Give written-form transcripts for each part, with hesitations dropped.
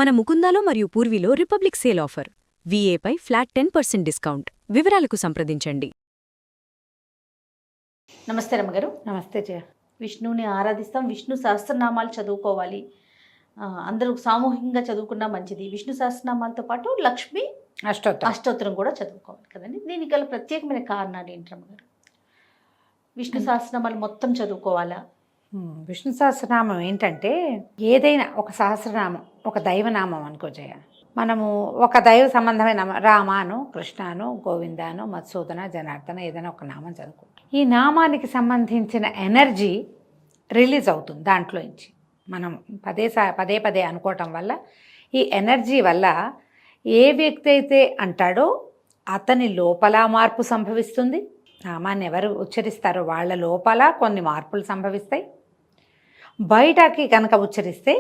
మన ముకుందాలో మరియు పూర్వీలో రిపబ్లిక్ సేల్ ఆఫర్. వీఏపై ఫ్లాట్ 10% డిస్కౌంట్. వివరాలకు సంప్రదించండి. నమస్తే రమ్మగారు. నమస్తే జయ. విష్ణువుని ఆరాధిస్తాం, విష్ణు సహస్రనామాలు చదువుకోవాలి. అందరూ సామూహికంగా చదువుకున్నా మంచిది. విష్ణు సహస్రనామాలతో పాటు లక్ష్మి అష్టోత్తరం కూడా చదువుకోవాలి కదండి. దీనికి గల ప్రత్యేకమైన కారణాలు ఏంటి రమ్మగారు? విష్ణు సహస్రనామాలు మొత్తం చదువుకోవాలా? విష్ణు సహస్రనామం ఏంటంటే, ఏదైనా ఒక సహస్రనామం ఒక దైవనామం అనుకో జయ. మనము ఒక దైవ సంబంధమైన రామాను, కృష్ణాను, గోవిందాను, మధుసూదన, జనార్దన ఏదైనా ఒక నామం చదువుకుంటాం. ఈ నామానికి సంబంధించిన ఎనర్జీ రిలీజ్ అవుతుంది దాంట్లోంచి. మనం పదే పదే అనుకోవటం వల్ల ఈ ఎనర్జీ వల్ల ఏ వ్యక్తి అయితే అంటాడో అతని లోపల మార్పు సంభవిస్తుంది. నామాన్ని ఎవరు ఉచ్చరిస్తారో వాళ్ళ లోపల కొన్ని మార్పులు సంభవిస్తాయి. బయటకి కనుక ఉచ్చరిస్తే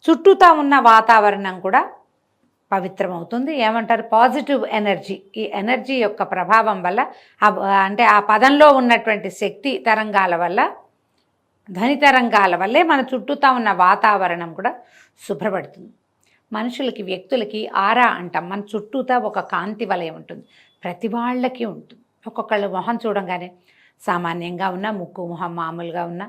చుట్టూతా ఉన్న వాతావరణం కూడా పవిత్రమవుతుంది. ఏమంటారు? Positive energy. ఈ ఎనర్జీ యొక్క ప్రభావం వల్ల అంటే ఆ పదంలో ఉన్నటువంటి శక్తి తరంగాల వల్ల, ధ్వని తరంగాల వల్లే మన చుట్టూతా ఉన్న వాతావరణం కూడా శుభ్రపడుతుంది. మనుషులకి, వ్యక్తులకి ఆరా అంటాం. మన చుట్టూతా ఒక కాంతి వలయం ఉంటుంది. ప్రతి వాళ్ళకి ఉంటుంది. ఒక్కొక్కళ్ళు మొహం చూడంగానే సామాన్యంగా ఉన్న, ముక్కు మొహం మామూలుగా ఉన్న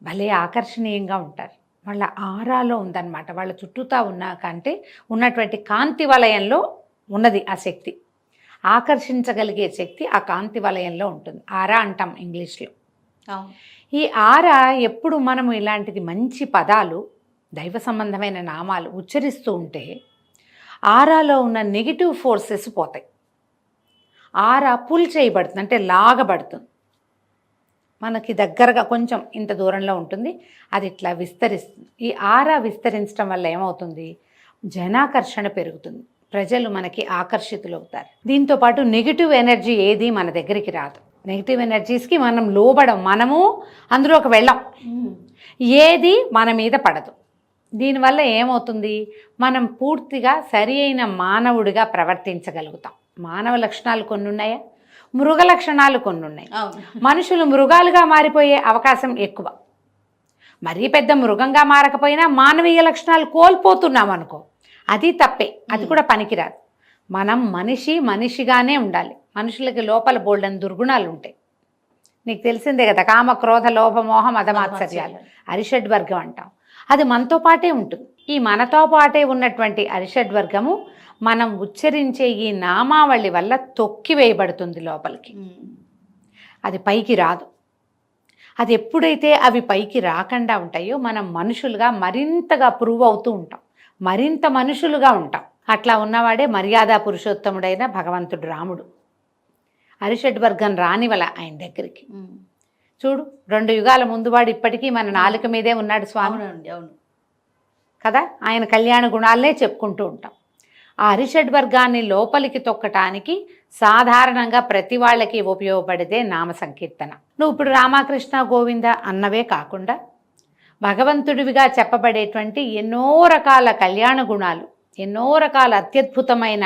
భలే ఆకర్షణీయంగా ఉంటారు. వాళ్ళ ఆరాలో ఉందన్నమాట. వాళ్ళ చుట్టూతా ఉన్న కంటే ఉన్నటువంటి కాంతి వలయంలో ఉన్నది ఆ శక్తి. ఆకర్షించగలిగే శక్తి ఆ కాంతి వలయంలో ఉంటుంది. ఆరా అంటాం ఇంగ్లీష్లో. ఈ ఆరా ఎప్పుడు మనము ఇలాంటిది మంచి పదాలు, దైవ సంబంధమైన నామాలు ఉచ్చరిస్తూ ఉంటే ఆరాలో ఉన్న నెగిటివ్ ఫోర్సెస్ పోతాయి. ఆరా పుల్ చేయబడుతుంది, అంటే లాగబడుతుంది. మనకి దగ్గరగా కొంచెం ఇంత దూరంలో ఉంటుంది, అది ఇట్లా విస్తరిస్తుంది. ఈ ఆరా విస్తరించడం వల్ల ఏమవుతుంది? జనాకర్షణ పెరుగుతుంది. ప్రజలు మనకి ఆకర్షితులవుతారు. దీంతోపాటు నెగిటివ్ ఎనర్జీ ఏది మన దగ్గరికి రాదు. నెగిటివ్ ఎనర్జీస్కి మనం లోబడం, మనము అందులోకి వెళ్ళాం, ఏది మన మీద పడదు. దీనివల్ల ఏమవుతుంది? మనం పూర్తిగా సరి అయిన మానవుడిగా ప్రవర్తించగలుగుతాం. మానవ లక్షణాలు కొన్ని ఉన్నాయా? మృగ లక్షణాలు కొన్ని ఉన్నాయి. మనుషులు మృగాలుగా మారిపోయే అవకాశం ఎక్కువ. మరీ పెద్ద మృగంగా మారకపోయినా మానవీయ లక్షణాలు కోల్పోతున్నాం అనుకో, అది తప్పే, అది కూడా పనికిరాదు. మనం మనిషిగానే ఉండాలి. మనుషులకి లోపల బోల్డని దుర్గుణాలు ఉంటాయి. నీకు తెలిసిందే కదా, కామ, క్రోధ, లోభ, మోహ, మదమాత్సర్యాలు, అరిషడ్వర్గం అంటాం. అది మనతో పాటే ఉంటుంది. ఈ మనతో పాటే ఉన్నటువంటి అరిషడ్వర్గము మనం ఉచ్చరించే ఈ నామావళి వల్ల తొక్కివేయబడుతుంది లోపలికి. అది పైకి రాదు. అది ఎప్పుడైతే అవి పైకి రాకుండా ఉంటాయో మనం మనుషులుగా మరింతగా ప్రూవ్ అవుతూ ఉంటాం, మరింత మనుషులుగా ఉంటాం. అట్లా ఉన్నవాడే మర్యాద పురుషోత్తముడైన భగవంతుడు రాముడు. అరిషడ్వర్గం రానివల ఆయన దగ్గరికి. చూడు, 2 యుగాల ముందు వాడు ఇప్పటికీ మన నాలుక మీదే ఉన్నాడు స్వామి. అవును కదా, ఆయన కళ్యాణ గుణాలనే చెప్పుకుంటూ ఉంటాం. ఆ అరిషడ్వర్గాన్ని లోపలికి తొక్కటానికి సాధారణంగా ప్రతి వాళ్ళకి ఉపయోగపడితే నామ సంకీర్తన. నువ్వు ఇప్పుడు రామకృష్ణ గోవింద అన్నవే కాకుండా భగవంతుడివిగా చెప్పబడేటువంటి ఎన్నో రకాల కళ్యాణ గుణాలు, ఎన్నో రకాల అత్యద్భుతమైన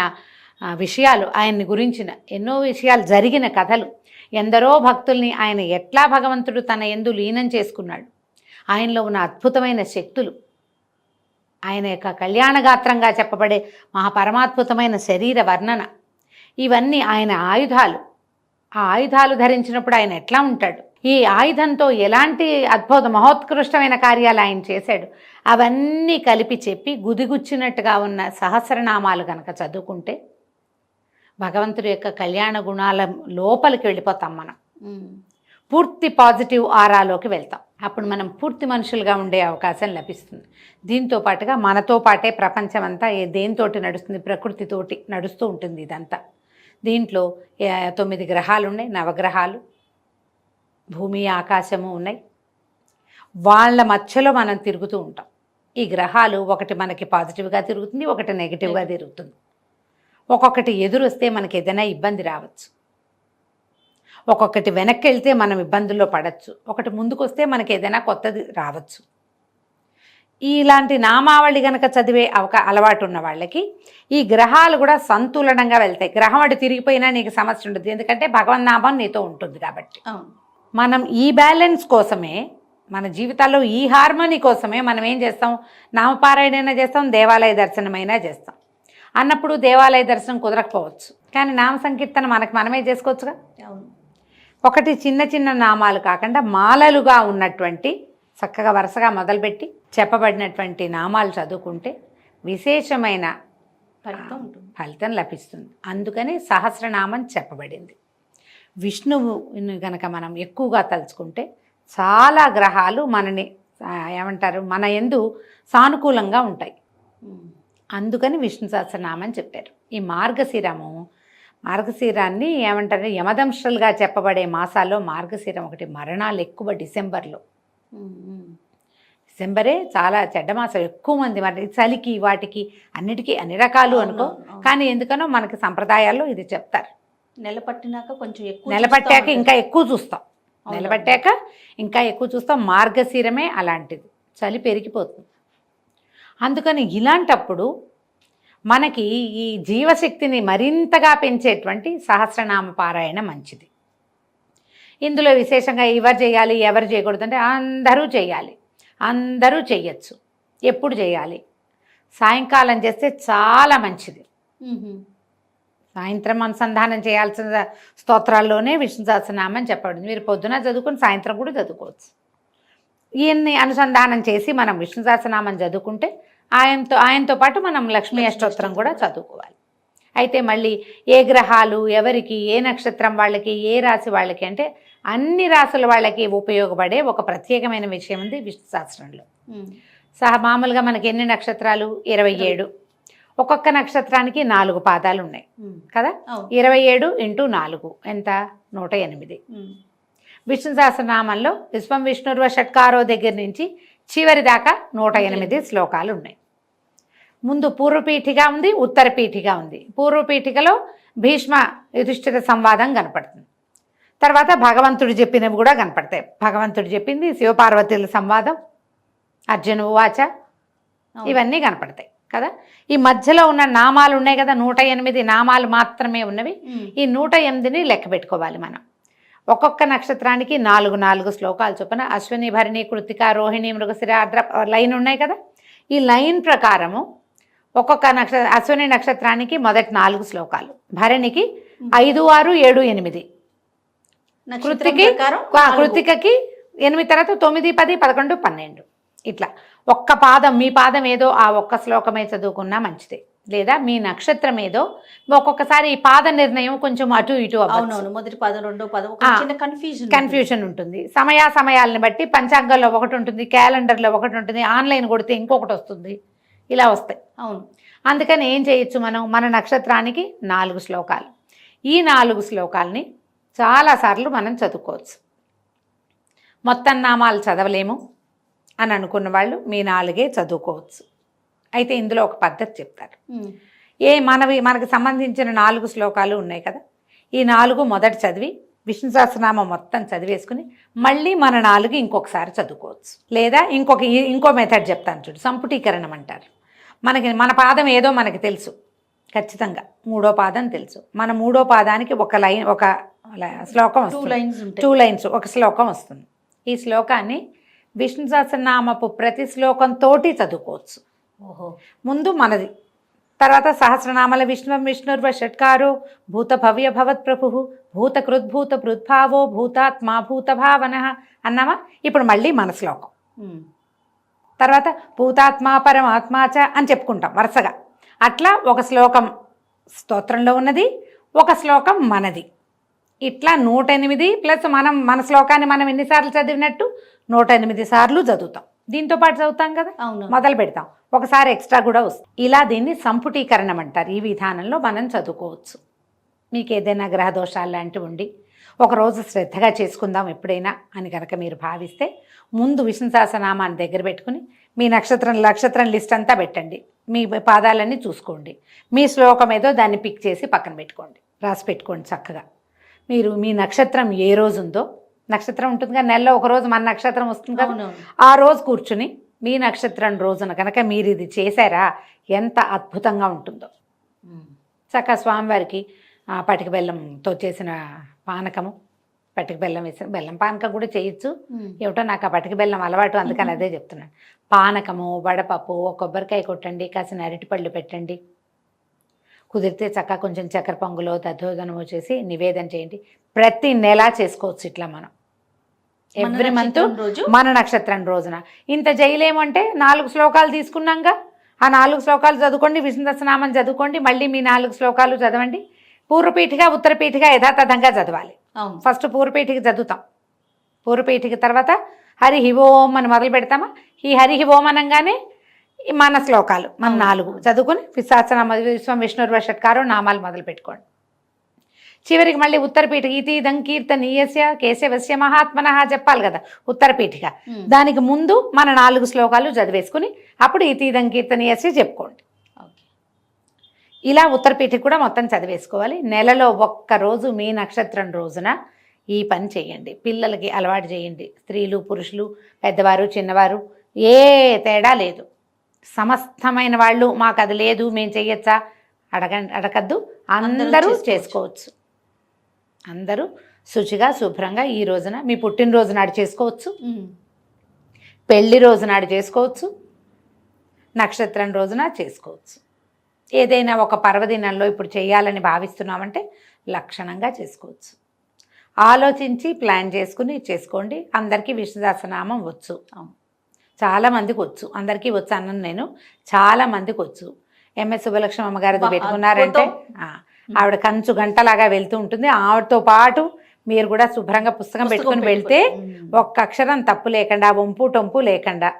విషయాలు, ఆయన్ని గురించిన ఎన్నో విషయాలు, జరిగిన కథలు, ఎందరో భక్తుల్ని ఆయన ఎట్లా భగవంతుడు తన యందు లీనం చేసుకున్నాడు, ఆయనలో ఉన్న అద్భుతమైన శక్తులు, ఆయన యొక్క కళ్యాణగాత్రంగా చెప్పబడే మహాపరమాద్భుతమైన శరీర వర్ణన, ఇవన్నీ ఆయన ఆయుధాలు. ఆ ఆయుధాలు ధరించినప్పుడు ఆయన ఎట్లా ఉంటాడు, ఈ ఆయుధంతో ఎలాంటి అద్భుత మహోత్కృష్టమైన కార్యాలు ఆయన చేశాడు, అవన్నీ కలిపి చెప్పి గుదిగుచ్చినట్టుగా ఉన్న సహస్రనామాలు కనుక చదువుకుంటే భగవంతుడి యొక్క కళ్యాణ గుణాల లోపలికి వెళ్ళిపోతాం. మనం పూర్తి పాజిటివ్ ఆరాలోకి వెళ్తాం. అప్పుడు మనం పూర్తి మనుషులుగా ఉండే అవకాశం లభిస్తుంది. దీంతో పాటుగా మనతో పాటే ప్రపంచం అంతా దేనితోటి నడుస్తుంది? ప్రకృతితోటి నడుస్తూ ఉంటుంది ఇదంతా. దీంట్లో 9 గ్రహాలు ఉన్నాయి, నవగ్రహాలు, భూమి, ఆకాశము ఉన్నాయి. వాళ్ళ మధ్యలో మనం తిరుగుతూ ఉంటాం. ఈ గ్రహాలు ఒకటి మనకి పాజిటివ్గా తిరుగుతుంది, ఒకటి నెగిటివ్గా తిరుగుతుంది. ఒక్కొక్కటి ఎదురొస్తే మనకి ఏదైనా ఇబ్బంది రావచ్చు, ఒక్కొక్కటి వెనక్కి వెళ్తే మనం ఇబ్బందుల్లో పడవచ్చు, ఒకటి ముందుకు వస్తే మనకి ఏదైనా కొత్తది రావచ్చు. ఇలాంటి నామావళి కనుక చదివే అలవాటు ఉన్న వాళ్ళకి ఈ గ్రహాలు కూడా సంతులనంగా వెళ్తాయి. గ్రహం అటు తిరిగిపోయినా నీకు సమస్య ఉండదు, ఎందుకంటే భగవన్నామం నీతో ఉంటుంది కాబట్టి. మనం ఈ బ్యాలెన్స్ కోసమే మన జీవితాల్లో ఈ హార్మోనీ కోసమే మనం ఏం చేస్తాం, నామపారాయణైనా చేస్తాం, దేవాలయ దర్శనమైనా చేస్తాం. అన్నప్పుడు దేవాలయ దర్శనం కుదరకపోవచ్చు, కానీ నామ సంకీర్తన మనమే చేసుకోవచ్చుగా. అవును. ఒకటి చిన్న చిన్న నామాలు కాకుండా మాలలుగా ఉన్నటువంటి చక్కగా వరుసగా మొదలుపెట్టి చెప్పబడినటువంటి నామాలు చదువుకుంటే విశేషమైన ఫలితం లభిస్తుంది. అందుకని సహస్రనామం చెప్పబడింది. విష్ణువుని గనక మనం ఎక్కువగా తలుచుకుంటే చాలా గ్రహాలు మనని ఏమంటారు, మన యందు సానుకూలంగా ఉంటాయి. అందుకని విష్ణు సహస్రనామం చెప్పారు. ఈ మార్గశిరాన్ని ఏమంటారు, యమదంశలుగా చెప్పబడే మాసాల్లో మార్గశిరం ఒకటి. మరణాలు ఎక్కువ డిసెంబరే చాలా చెడ్డ మాసం. ఎక్కువ మంది మరి చలికి వాటికి అన్నిటికీ అన్ని రకాలు అనుకో, కానీ ఎందుకనో మనకి సంప్రదాయాల్లో ఇది చెప్తారు. నెలపట్టాక ఇంకా ఎక్కువ చూస్తాం. మార్గశిరమే అలాంటిది, చలి పెరిగిపోతుంది. అందుకని ఇలాంటప్పుడు మనకి ఈ జీవశక్తిని మరింతగా పెంచేటువంటి సహస్రనామ పారాయణ మంచిది. ఇందులో విశేషంగా ఎవరు చేయాలి ఎవరు చేయకూడదు అంటే అందరూ చేయొచ్చు. ఎప్పుడు చేయాలి? సాయంకాలం చేస్తే చాలా మంచిది. సాయంత్రం అనుసంధానం చేయాల్సిన స్తోత్రాల్లోనే విష్ణు సహస్రనామం చెప్పబడింది. మీరు పొద్దున చదువుకుని సాయంత్రం కూడా చదువుకోవచ్చు. ఈయన్ని అనుసంధానం చేసి మనం విష్ణు సహస్రనామం చదువుకుంటే ఆయనతో పాటు మనం లక్ష్మీ అష్టోత్తరం కూడా చదువుకోవాలి. అయితే మళ్ళీ ఏ గ్రహాలు ఎవరికి, ఏ నక్షత్రం వాళ్ళకి, ఏ రాశి వాళ్ళకి అంటే అన్ని రాసుల వాళ్ళకి ఉపయోగపడే ఒక ప్రత్యేకమైన విషయం ఉంది విష్ణు సహస్రంలో. మామూలుగా మనకి ఎన్ని నక్షత్రాలు? 27. ఒక్కొక్క నక్షత్రానికి 4 పాదాలు ఉన్నాయి కదా. 27 × 4 ఎంత? 108. విష్ణు సహస్రనామంలో విశ్వం విష్ణుర్వ షట్కారో దగ్గర నుంచి చివరి దాకా 108 శ్లోకాలు ఉన్నాయి. ముందు పూర్వపీఠిగా ఉంది, ఉత్తర పీఠిగా ఉంది. పూర్వపీఠికలో భీష్మ యుధిష్ఠిర సంవాదం కనపడుతుంది. తర్వాత భగవంతుడు చెప్పినవి కూడా కనపడతాయి. భగవంతుడు చెప్పింది, శివపార్వతీల సంవాదం, అర్జున ఉవాచ, ఇవన్నీ కనపడతాయి కదా. ఈ మధ్యలో ఉన్న నామాలు ఉన్నాయి కదా, 108 నామాలు మాత్రమే ఉన్నవి. ఈ 108ని లెక్క పెట్టుకోవాలి మనం. ఒక్కొక్క నక్షత్రానికి 4 శ్లోకాలు చొప్పున అశ్విని, భరణి, కృతిక, రోహిణి, మృగశిర, ఆర్ద్ర లైన్ ఉన్నాయి కదా. ఈ లైన్ ప్రకారము ఒక్కొక్క అశ్విని నక్షత్రానికి మొదటి 4 శ్లోకాలు, భరణికి 5, 6, 7, 8, కృతికకి 8, తర్వాత 9, 10, 11, 12 ఇట్లా. ఒక్క పాదం, మీ పాదం ఏదో ఆ ఒక్క శ్లోకమే చదువుకున్నా మంచిదే. లేదా మీ నక్షత్రం ఏదో, ఒక్కొక్కసారి ఈ పాద నిర్ణయం కొంచెం అటు ఇటు మొదటి పాదం రెండో పాదం కన్ఫ్యూజన్ ఉంటుంది. సమయాలను బట్టి పంచాంగంలో ఒకటి ఉంటుంది, క్యాలెండర్లో ఒకటి ఉంటుంది, ఆన్లైన్ కొడితే ఇంకొకటి వస్తుంది, ఇలా వస్తాయి. అవును. అందుకని ఏం చేయొచ్చు మనం, మన నక్షత్రానికి 4 శ్లోకాలు. ఈ 4 శ్లోకాలని చాలాసార్లు మనం చదువుకోవచ్చు. మొత్తం నామాలు చదవలేము అని అనుకున్న వాళ్ళు మీ 4 చదువుకోవచ్చు. అయితే ఇందులో ఒక పద్ధతి చెప్తారు. మనకు సంబంధించిన 4 శ్లోకాలు ఉన్నాయి కదా, ఈ 4 మొదట చదివి విష్ణు సహస్రనామం మొత్తం చదివేసుకుని మళ్ళీ మన 4 ఇంకొకసారి చదువుకోవచ్చు. లేదా ఇంకో మెథడ్ చెప్తాను చూడు, సంపుటీకరణం అంటారు. మన పాదం ఏదో మనకి తెలుసు ఖచ్చితంగా, 3వ పాదం తెలుసు. మన 3వ పాదానికి ఒక శ్లోకం వస్తుంది, 2 లైన్స్ ఒక శ్లోకం వస్తుంది. ఈ శ్లోకాన్ని విష్ణు సహస్రనామపు ప్రతి శ్లోకంతోటి చదువుకోవచ్చు. ముందు మనది, తర్వాత సహస్రనామాల విష్ణుర్వ షట్కారో భూత భవ్య భవత్ ప్రభు భూత కృద్భూత భృద్భావో భూతాత్మా భూత భావన అన్నామా. ఇప్పుడు మళ్ళీ మన శ్లోకం, తర్వాత భూతాత్మా పరమాత్మా చ అని చెప్పుకుంటాం వరుసగా. అట్లా ఒక శ్లోకం స్తోత్రంలో ఉన్నది, ఒక శ్లోకం మనది. ఇట్లా 108 ప్లస్ మన శ్లోకాన్ని మనం ఎన్నిసార్లు చదివినట్టు 108 సార్లు చదువుతాం. దీంతో పాటు చదువుతాం కదా, మొదలు పెడతాం, ఒకసారి ఎక్స్ట్రా కూడా వస్తుంది. ఇలా దీన్ని సంపుటీకరణం అంటారు. ఈ విధానంలో మనం చదువుకోవచ్చు. మీకు ఏదైనా గ్రహదోషాలు లాంటివి ఉండి ఒకరోజు శ్రద్ధగా చేసుకుందాం ఎప్పుడైనా అని కనుక మీరు భావిస్తే, ముందు విష్ణు సహస్రనామాన్ని దగ్గర పెట్టుకుని మీ నక్షత్రం లిస్ట్ అంతా పెట్టండి, మీ పాదాలన్నీ చూసుకోండి, మీ శ్లోకం ఏదో దాన్ని పిక్ చేసి పక్కన పెట్టుకోండి, రాసి పెట్టుకోండి చక్కగా. మీరు మీ నక్షత్రం ఏ రోజు ఉందో, నక్షత్రం ఉంటుంది కదా, నెలలో ఒకరోజు మన నక్షత్రం వస్తుంది కదా, ఆ రోజు కూర్చుని మీ నక్షత్రం రోజున కనుక మీరు ఇది చేశారా ఎంత అద్భుతంగా ఉంటుందో. చక్కగా స్వామివారికి పటిక బెల్లంతో చేసిన పానకము, పటిక బెల్లం వేసి బెల్లం పానకం కూడా చేయొచ్చు. ఉమ్. ఏమిటో నాకు ఆ పటిక బెల్లం అలవాటు, అందుకని అదే చెప్తున్నాను. పానకము, వడపప్పు, ఒక కొబ్బరికాయ కొట్టండి, కాసిన అరటిపళ్ళు పెట్టండి. కుదిరితే చక్కగా కొంచెం చక్కెర పొంగులో దద్దోజనము చేసి నివేదన చేయండి. ప్రతి నెల చేసుకోవచ్చు ఇట్లా మనం. మన ఎవ్రీ మంత్ నక్షత్రం రోజు మన నక్షత్రం రోజున. ఇంత చేయలేమంటే 4 శ్లోకాలు తీసుకున్నాక ఆ 4 శ్లోకాలు చదువుకోండి, విష్ణు సహస్రనామం చదువుకోండి, మళ్ళీ మీ 4 శ్లోకాలు చదవండి. పూర్వపీఠిగా ఉత్తరపీఠిగా యథాతథంగా చదవాలి. అవును. ఫస్ట్ పూర్వపీఠిక చదువుతాం. పూర్వపీఠిక తర్వాత హరి ఓం అని మొదలు పెడతామా. ఈ హరి ఓం అనగానే ఈ మన శ్లోకాలు మన 4 చదువుకుని సహస్రనామ విశ్వం విష్ణుర్వ షట్కారో నామాలు మొదలు పెట్టుకోండి. చివరికి మళ్ళీ ఉత్తరపీఠిక ఇతీదం కీర్తనీయస్య కేశవస్య మహాత్మనః చెప్పాలి కదా ఉత్తరపీఠిక. దానికి ముందు మన 4 శ్లోకాలు చదివేసుకుని అప్పుడు ఇతీదం కీర్తనీయస్య చెప్పుకోండి. ఓకే. ఇలా ఉత్తరపీఠిక కూడా మొత్తం చదివేసుకోవాలి. నెలలో ఒక్కరోజు మీ నక్షత్రం రోజున ఈ పని చేయండి. పిల్లలకి అలవాటు చేయండి. స్త్రీలు పురుషులు పెద్దవారు చిన్నవారు ఏ తేడా లేదు. సమస్తమైన వాళ్ళు మాకు అది లేదు మేము చెయ్యొచ్చా అడగద్దు. అందరూ చేసుకోవచ్చు. అందరూ శుచిగా శుభ్రంగా ఈ రోజున మీ పుట్టినరోజు నాడు చేసుకోవచ్చు, ఉమ్. పెళ్లి రోజు నాడు చేసుకోవచ్చు, నక్షత్రం రోజున చేసుకోవచ్చు. ఏదైనా ఒక పర్వదినంలో ఇప్పుడు చేయాలని భావిస్తున్నామంటే లక్షణంగా చేసుకోవచ్చు. ఆలోచించి ప్లాన్ చేసుకుని చేసుకోండి. అందరికీ విష్ణు సహస్రనామం వచ్చు. చాలామందికి వచ్చు, అందరికీ వచ్చు అన్నాను నేను. చాలామందికి వచ్చు. ఎంఎస్ సుబ్బలక్ష్మి అమ్మగారిది పెట్టుకున్నారంటే ఆవిడ కంచు గంటలాగా వెళ్తూ ఉంటుంది. ఆవిడతో పాటు మీరు కూడా శుభ్రంగా పుస్తకం పెట్టుకుని వెళ్తే ఒక్క అక్షరం తప్పు లేకుండా వంపు టొంపు లేకుండా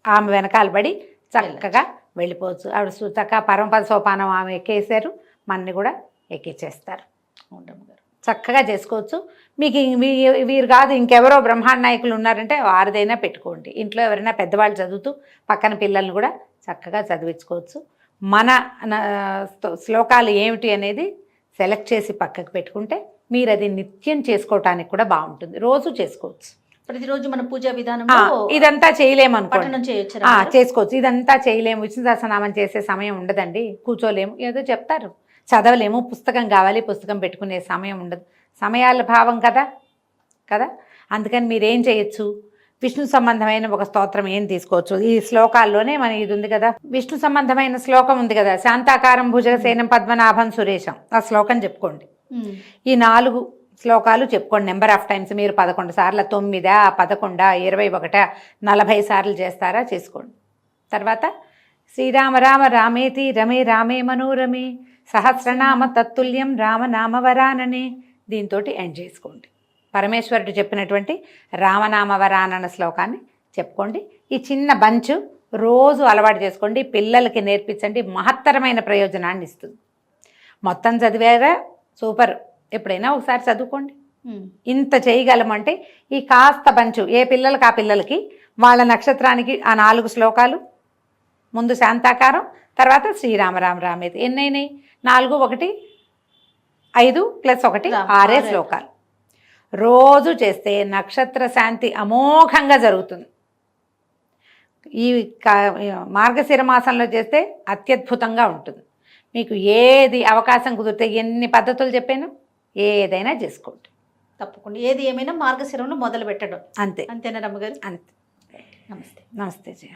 ఆమె వెనకాల పడి చక్కగా వెళ్ళిపోవచ్చు. ఆవిడ చక్కగా పరమపద సోపానం ఆమె ఎక్కేసారు, మనని కూడా ఎక్కించేస్తారు. చక్కగా చేసుకోవచ్చు. మీకు వీరు కాదు ఇంకెవరో బ్రహ్మాండ నాయకులు ఉన్నారంటే వారిదైనా పెట్టుకోండి. ఇంట్లో ఎవరైనా పెద్దవాళ్ళు చదువుతూ పక్కన పిల్లల్ని కూడా చక్కగా చదివించుకోవచ్చు. మన శ్లోకాలు ఏమిటి అనేది సెలెక్ట్ చేసి పక్కకు పెట్టుకుంటే మీరు అది నిత్యం చేసుకోవటానికి కూడా బాగుంటుంది. రోజు చేసుకోవచ్చు. ప్రతిరోజు మన పూజా విధానంలో ఇదంతా చేయలేము అనుకోండి, పఠనం చేయొచ్చు. చేసుకోవచ్చు. ఇదంతా చేయలేము, విష్ణు సహస్రనామం చేసే సమయం ఉండదండి, కూర్చోలేము, ఏదో చెప్తారు, చదవలేము, పుస్తకం కావాలి, పుస్తకం పెట్టుకునే సమయం ఉండదు. సమయాల భావం కదా. అందుకని మీరేం చేయొచ్చు, విష్ణు సంబంధమైన ఒక స్తోత్రం ఏం తీసుకోవచ్చు. ఈ శ్లోకాల్లోనే మన ఇది ఉంది కదా, విష్ణు సంబంధమైన శ్లోకం ఉంది కదా, శాంతాకారం భుజగసేనం పద్మనాభం సురేశం. ఆ శ్లోకం చెప్పుకోండి. ఈ 4 శ్లోకాలు చెప్పుకోండి నెంబర్ ఆఫ్ టైమ్స్. మీరు 11 సార్లు, 9, 11, 21, 40 సార్లు చేస్తారా చేసుకోండి. తర్వాత శ్రీరామ రామ రామేతి రమే రామే మనోరమే సహస్రనామ తత్తుల్యం రామనామవరాననే దీంతో ఎండ్ చేసుకోండి. పరమేశ్వరుడు చెప్పినటువంటి రామనామవరానన శ్లోకాన్ని చెప్పుకోండి. ఈ చిన్న బంచు రోజు అలవాటు చేసుకోండి, పిల్లలకి నేర్పించండి. మహత్తరమైన ప్రయోజనాన్ని ఇస్తుంది. మొత్తం చదివారా సూపర్, ఎప్పుడైనా ఒకసారి చదువుకోండి. ఇంత చేయగలమంటే ఈ కాస్త బంచు ఏ పిల్లలకి ఆ పిల్లలకి వాళ్ళ నక్షత్రానికి ఆ 4 శ్లోకాలు, ముందు శాంతాకారం, తర్వాత శ్రీరామరామ రామేతి. ఎన్నైనాయి? 4, 1, 5 + 1 6 శ్లోకాలు. రోజు చేస్తే నక్షత్ర శాంతి అమోఘంగా జరుగుతుంది. ఈ మార్గశిర మాసంలో చేస్తే అత్యద్భుతంగా ఉంటుంది. మీకు ఏది అవకాశం కుదిరితే ఎన్ని పద్ధతులు చెప్పాను ఏదైనా చేసుకోండి. తప్పకుండా ఏది ఏమైనా మార్గశిరంలో మొదలు పెట్టడం. అంతే. అంతేనా రమ్మగారు? అంతే. నమస్తే. నమస్తే జయ.